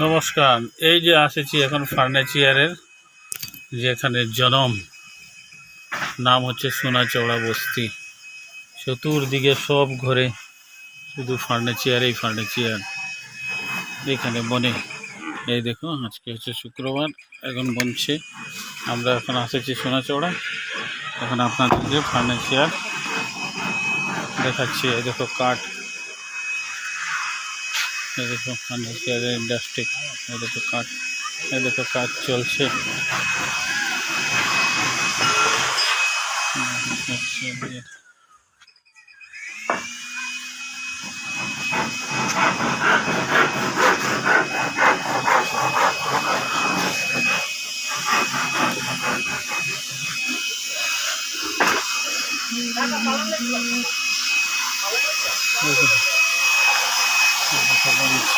নমস্কার। এই যে আসেছি এখন ফার্নিচারের যেখানে জনম, নাম হচ্ছে সোনাচওড়া বস্তি। চতুর্দিকে সব ঘরে শুধু ফার্নিচারই ফার্নিচার এখানে বনে। এই দেখো, আজকে হচ্ছে শুক্রবার, এখন বনছে। আমরা এখন আসেছি সোনাচওড়া, এখন আপনাদেরকে ফার্নিচার দেখাচ্ছি। এই দেখো কাঠ, এই দেখো ফার্নিচারের ইন্ডাস্ট্রি, এই দেখো কাঠ, এই দেখো কাজ চলছে। বলছে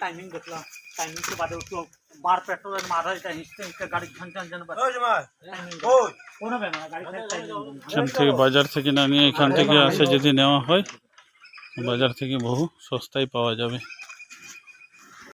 टाइमिंग घेतला टायमिंगच्या बाजू तो बार पेट्रोल मारायचा हिस्से गाडी छान छान छान कोण এখান থেকে বাজার থেকে না নিয়ে এখান থেকে আসে যদি নেওয়া হয়, বাজার থেকে বহু সস্তায় পাওয়া যাবে।